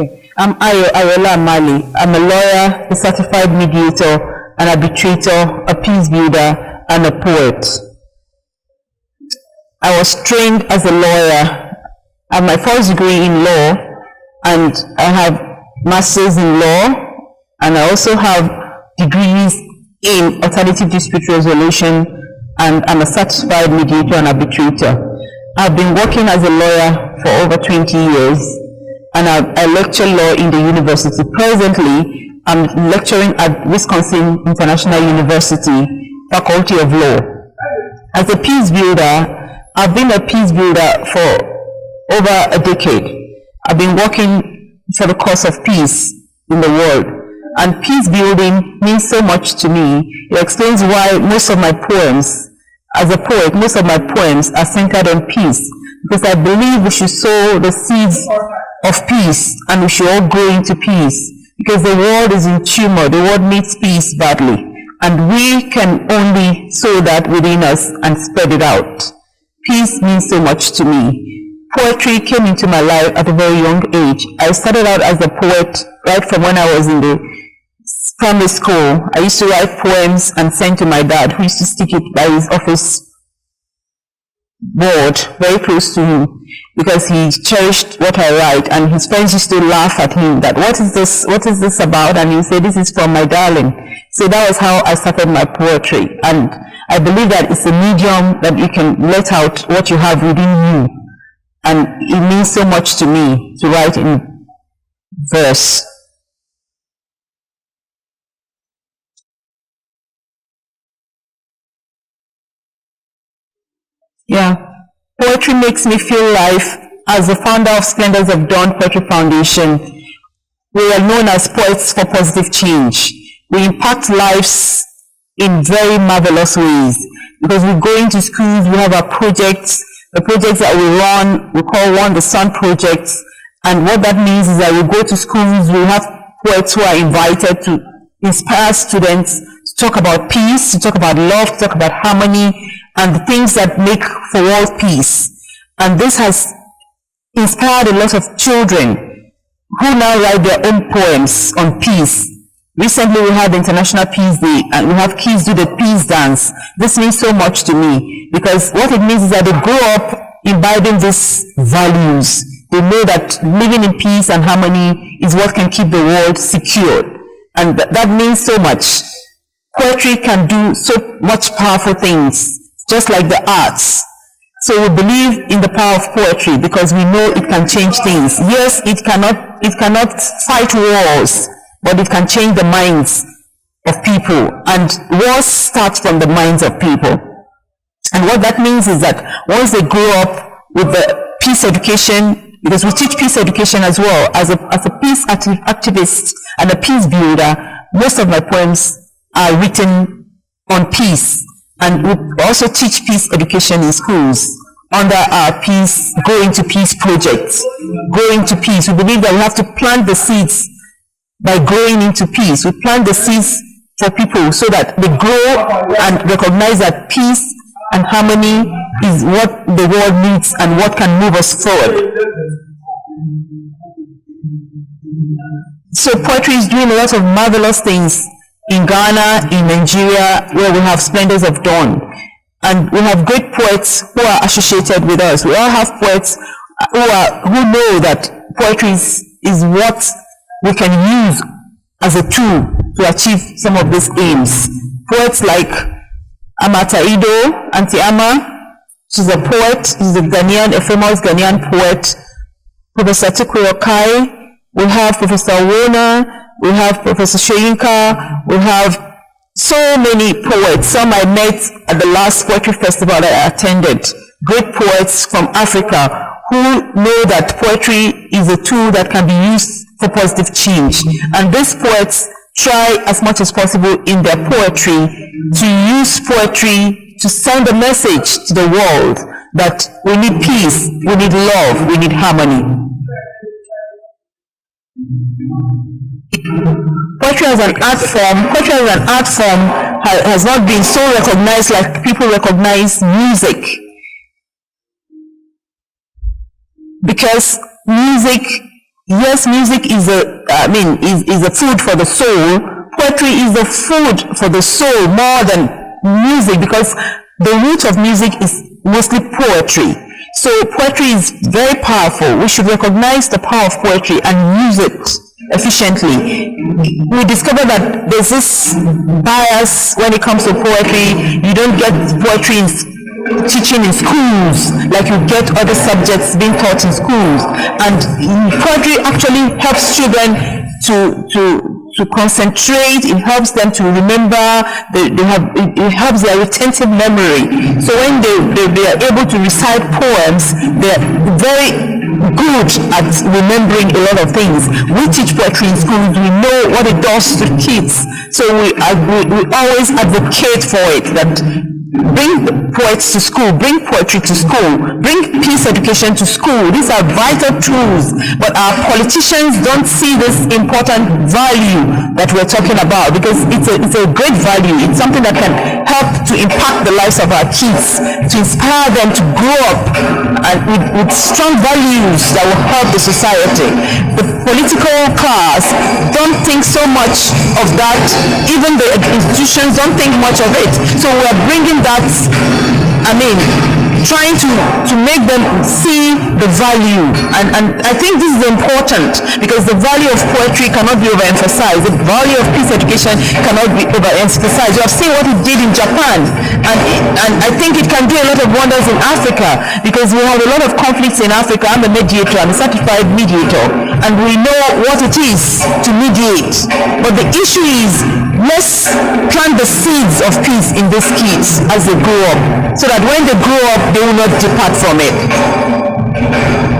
Okay. I'm Ayola Amali. I'm a lawyer, a certified mediator, an arbitrator, a peace builder, and a poet. I was trained as a lawyer. I have my first degree in law, and I have masters in law, and I also have degrees in alternative dispute resolution, and I'm a certified mediator and arbitrator. I've been working as a lawyer for over 20 years, and I lecture law in the university. Presently, I'm lecturing at Wisconsin International University, Faculty of Law. As a peace builder, I've been a peace builder for over a decade. I've been working for the cause of peace in the world. And peace building means so much to me. It explains why most of my poems, as a poet, most of my poems are centered on peace. Because I believe we should sow the seeds of peace, and we should all grow into peace. Because the world is in turmoil, the world needs peace badly. And we can only sow that within us and spread it out. Peace means so much to me. Poetry came into my life at a very young age. I started out as a poet right from when I was in the primary school. I used to write poems and send to my dad, who used to stick it by his office board, very close to him, because he cherished what I write, and his friends used to laugh at him that, what is this about? And he would say, this is from my darling. So that was how I started my poetry. And I believe that it's a medium that you can let out what you have within you. And it means so much to me to write in verse. Yeah. Poetry makes me feel life. As the founder of Splendors of Dawn Poetry Foundation, we are known as poets for positive change. We impact lives in very marvelous ways, because we go into schools, we have our projects, the projects that we run, we call one the Sun Project. And what that means is that we go to schools, we have poets who are invited to inspire students to talk about peace, to talk about love, to talk about harmony, and the things that make for world peace. And this has inspired a lot of children who now write their own poems on peace. Recently we had the International Peace Day, and we have kids do the peace dance. This means so much to me, because what it means is that they grow up imbibing these values. They know that living in peace and harmony is what can keep the world secure. And that means so much. Poetry can do so much powerful things, just like the arts. So we believe in the power of poetry because we know it can change things. Yes, it cannot fight wars, but it can change the minds of people. And wars start from the minds of people. And what that means is that once they grow up with the peace education, because we teach peace education as well, as a peace activist and a peace builder, most of my poems are written on peace. And we also teach peace education in schools under our peace, Go Into Peace project. Go Into Peace. We believe that we have to plant the seeds by growing into peace. We plant the seeds for people so that they grow and recognize that peace and harmony is what the world needs and what can move us forward. So poetry is doing a lot of marvelous things in Ghana, in Nigeria, where we have Splendors of Dawn. And we have great poets who are associated with us. We all have poets who know that poetry is what we can use as a tool to achieve some of these aims. Poets like Amata Ido, Auntie Ama, she's a poet, she's a famous Ghanaian poet. Professor Tikuro Kai, we have Professor Wona, we have Professor Shoyinka, we have so many poets. Some I met at the last poetry festival that I attended. Great poets from Africa who know that poetry is a tool that can be used for positive change. And these poets try as much as possible in their poetry to use poetry to send a message to the world that we need peace, we need love, we need harmony. Poetry as an art form has not been so recognized like people recognize music. Because music yes, music is is a food for the soul. Poetry is the food for the soul more than music, because the root of music is mostly poetry. So poetry is very powerful. We should recognize the power of poetry and use it efficiently. We discover that there's this bias when it comes to poetry. You don't get poetry in teaching in schools like you get other subjects being taught in schools, and poetry actually helps children to concentrate. It helps them to remember. It helps their retentive memory. So when they are able to recite poems, they're very good at remembering a lot of things. We teach poetry in schools. We know what it does to kids. So we always advocate for it, that bring poets to school, bring poetry to school, bring peace education to school. These are vital tools, but our politicians don't see this important value that we're talking about, because it's a great value. It's something that can help to impact the lives of our kids, to inspire them to grow up and with strong values that will help the society. The political class don't think so much of that. Even the institutions don't think much of it. So we're bringing that, trying to make them see the value. And I think this is important, because the value of poetry cannot be overemphasized. The value of peace education cannot be overemphasized. You have seen what it did in Japan, and I think it can do a lot of wonders in Africa, because we have a lot of conflicts in Africa. I'm a mediator, I'm a certified mediator, and we know what it is to mediate. But the issue is, let's plant the seeds of peace in these kids as they grow up, so that when they grow up, they will not depart from it.